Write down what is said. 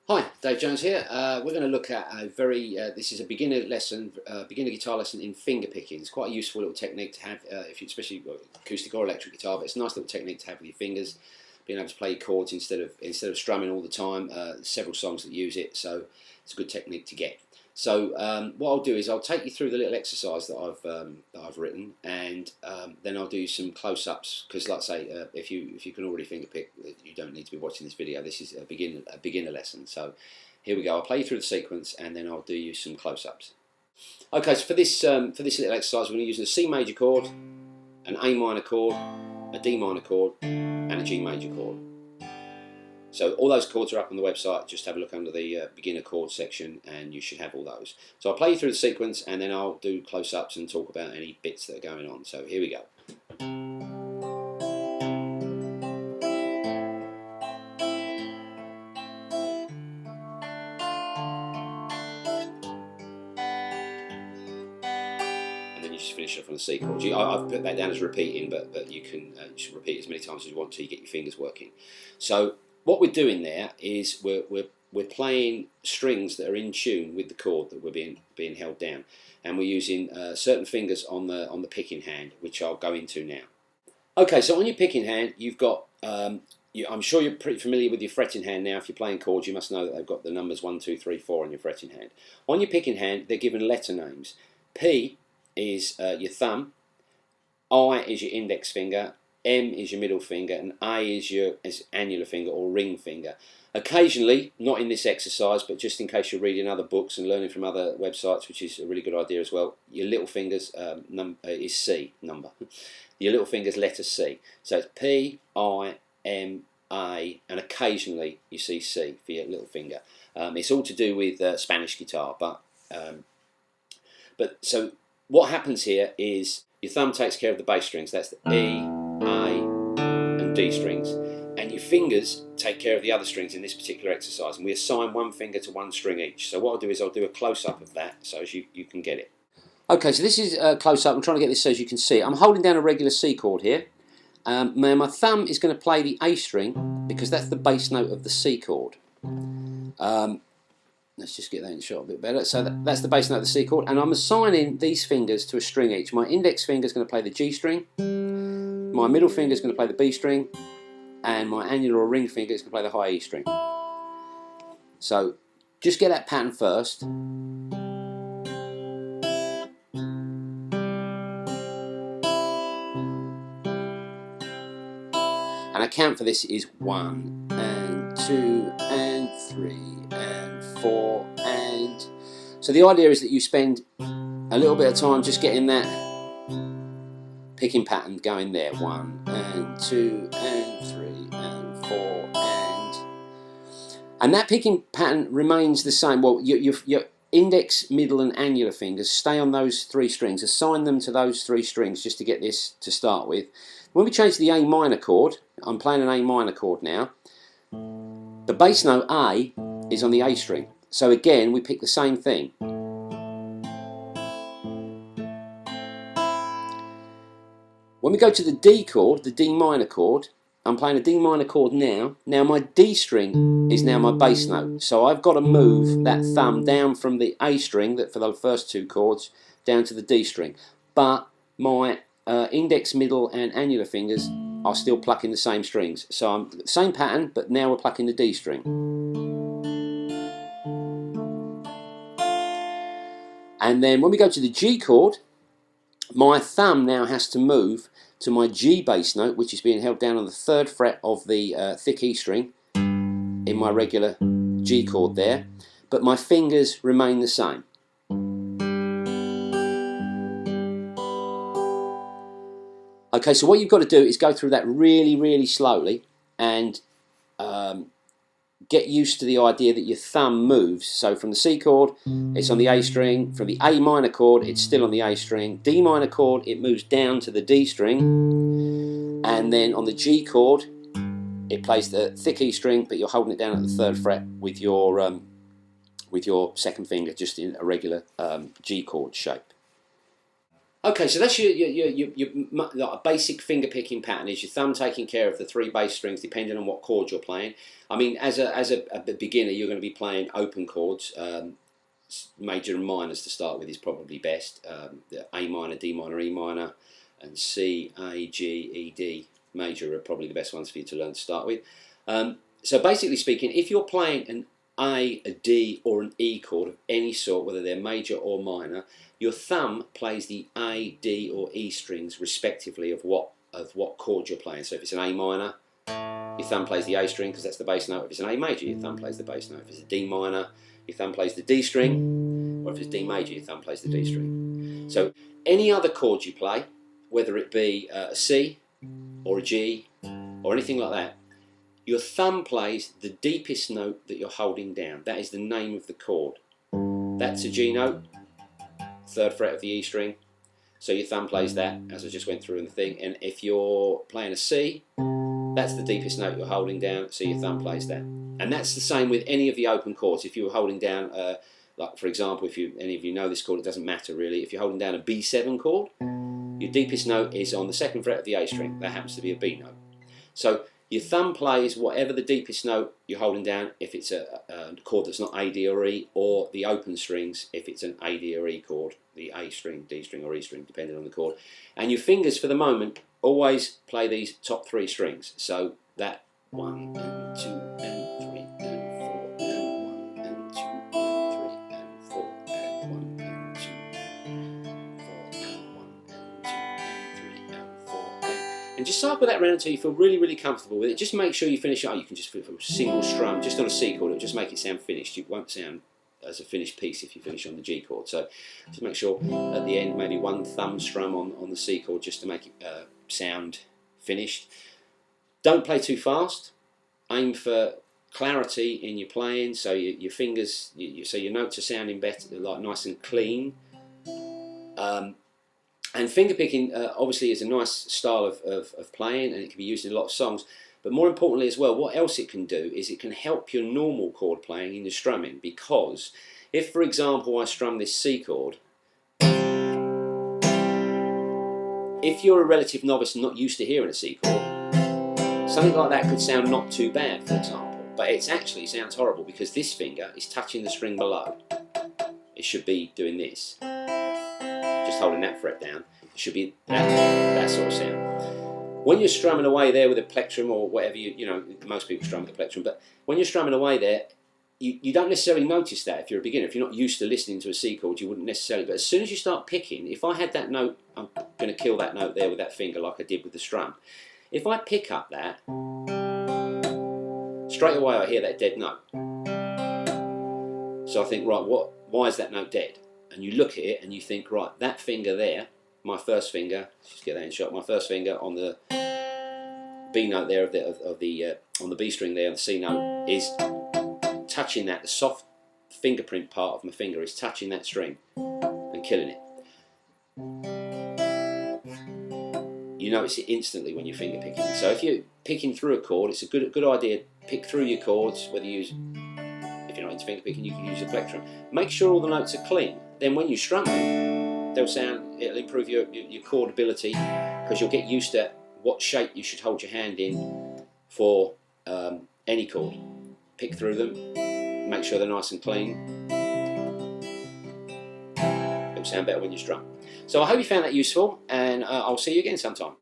Hi, Dave Jones here. We're going to look at a this is a beginner lesson, beginner guitar lesson in finger picking. It's quite a useful little technique to have, if you, especially acoustic or electric guitar, but it's a nice little technique to have with your fingers, being able to play chords instead of strumming all the time. Several songs that use it, so it's a good technique to get. So what I'll do is I'll take you through the little exercise that I've written, and then I'll do some close-ups because, like I say, if you can already finger pick, you don't need to be watching this video. This is a beginner lesson. So here we go. I'll play you through the sequence, and then I'll do you some close-ups. Okay, so for this little exercise, we're going to use a C major chord, an A minor chord, a D minor chord, and a G major chord. So all those chords are up on the website. Just have a look under the beginner chord section and you should have all those. So I'll play you through the sequence and then I'll do close-ups and talk about any bits that are going on. So here we go. And then you just finish off on a C chord. I've put that down as repeating, but you can just repeat as many times as you want till you get your fingers working. So what we're doing there is we're playing strings that are in tune with the chord that we're being held down, and we're using certain fingers on the picking hand, which I'll go into now. Okay, so on your picking hand, you've got. I'm sure you're pretty familiar with your fretting hand now. If you're playing chords, you must know that they've got the numbers 1, 2, 3, 4 on your fretting hand. On your picking hand, they're given letter names. P is your thumb, I is your index finger, M is your middle finger, and A is your annular finger or ring finger. Occasionally, not in this exercise, but just in case you're reading other books and learning from other websites, which is a really good idea as well, your little finger's is C, number. Your little finger's letter C. So it's P, I, M, A, and occasionally you see C for your little finger. It's all to do with Spanish guitar, but so what happens here is your thumb takes care of the bass strings. That's the E, A, and D strings. And your fingers take care of the other strings in this particular exercise. And we assign one finger to one string each. So what I'll do is I'll do a close-up of that so as you can get it. Okay, so this is a close-up. I'm trying to get this so as you can see. I'm holding down a regular C chord here. My thumb is going to play the A string because that's the bass note of the C chord. Let's just get that in shot a bit better. So that's the bass note of the C chord, and I'm assigning these fingers to a string each. My index finger is going to play the G string, my middle finger is going to play the B string, and my annular or ring finger is going to play the high E string. So just get that pattern first. And I count for this is 1 and 2 and 3 and 4 and... So the idea is that you spend a little bit of time just getting that picking pattern going there. 1 and 2 and 3 and 4 and that picking pattern remains the same. Well, your index, middle and annular fingers stay on those three strings. Assign them to those three strings just to get this to start with. When we change to the A minor chord, I'm playing an A minor chord now, the bass note A is on the A string. So again, we pick the same thing. When we go to the D chord, the D minor chord, I'm playing a D minor chord now. Now my D string is now my bass note. So I've got to move that thumb down from the A string, that for the first two chords, down to the D string. But my index, middle and annular fingers are still plucking the same strings. So I'm the same pattern, but now we're plucking the D string. And then when we go to the G chord, my thumb now has to move to my G bass note, which is being held down on the 3rd fret of the thick E string in my regular G chord there, but my fingers remain the same. Okay, so what you've got to do is go through that really, really slowly and get used to the idea that your thumb moves. So from the C chord, it's on the A string. From the A minor chord, it's still on the A string. D minor chord, it moves down to the D string. And then on the G chord, it plays the thick E string, but you're holding it down at the 3rd fret with your 2nd finger, just in a regular G chord shape. Okay, so that's like a basic finger picking pattern. Is your thumb taking care of the 3 bass strings depending on what chord you're playing. I mean, as a beginner, you're going to be playing open chords. Major and minors to start with is probably best. A minor, D minor, E minor, and C, A, G, E, D major are probably the best ones for you to learn to start with. So basically speaking, if you're playing an A, a D or an E chord of any sort, whether they're major or minor, your thumb plays the A, D or E strings respectively of what chord you're playing. So if it's an A minor, your thumb plays the A string because that's the bass note. If it's an A major, your thumb plays the bass note. If it's a D minor, your thumb plays the D string, or if it's D major, your thumb plays the D string. So any other chord you play, whether it be a C or a G or anything like that, your thumb plays the deepest note that you're holding down. That is the name of the chord. That's a G note, 3rd fret of the E string. So your thumb plays that, as I just went through in the thing. And if you're playing a C, that's the deepest note you're holding down, so your thumb plays that. And that's the same with any of the open chords. If you were holding down, like for example, if any of you know this chord, it doesn't matter really. If you're holding down a B7 chord, your deepest note is on the 2nd fret of the A string. That happens to be a B note. So your thumb plays whatever the deepest note you're holding down, if it's a chord that's not A, D or E, or the open strings if it's an A, D or E chord, the A string, D string or E string, depending on the chord. And your fingers, for the moment, always play these top 3 strings. So that 1 and 2 and 3 and 4 and 1 and 2 and 3 and 4 and 1 and 2 and 4 and 1 and 2 and 3 and 4 and just cycle that around until you feel really, really comfortable with it. Just make sure you finish it. You can just feel a single strum just on a C chord. It'll just make it sound finished. It won't sound as a finished piece if you finish on the G chord. So just make sure at the end maybe 1 thumb strum on the C chord just to make it sound finished. Don't play too fast. Aim for clarity in your playing, so your fingers, so your notes are sounding better, like nice and clean. And finger picking obviously is a nice style of playing, and it can be used in a lot of songs. But more importantly as well, what else it can do is it can help your normal chord playing in your strumming. Because if, for example, I strum this C chord, if you're a relative novice and not used to hearing a C chord, something like that could sound not too bad, for example. But it actually sounds horrible because this finger is touching the string below. It should be doing this, just holding that fret down. It should be that sort of sound. When you're strumming away there with a plectrum or whatever, you know, most people strum with a plectrum, but when you're strumming away there, you don't necessarily notice that if you're a beginner. If you're not used to listening to a C chord, you wouldn't necessarily. But as soon as you start picking, if I had that note, I'm going to kill that note there with that finger like I did with the strum. If I pick up that, straight away I hear that dead note. So I think, right, why is that note dead? And you look at it and you think, right, that finger there, my first finger, let's just get that in shot, my first finger on the B note there on the B string there, the C note is touching that, the soft fingerprint part of my finger is touching that string and killing it. You notice it instantly when you're finger picking. So if you're picking through a chord, it's a good idea, pick through your chords, whether you use, if you're not into finger picking, you can use a plectrum. Make sure all the notes are clean. Then when you strum them, it'll improve your chord ability, because you'll get used to what shape you should hold your hand in for any chord. Pick through them, make sure they're nice and clean. It'll sound better when you strum. So I hope you found that useful, and I'll see you again sometime.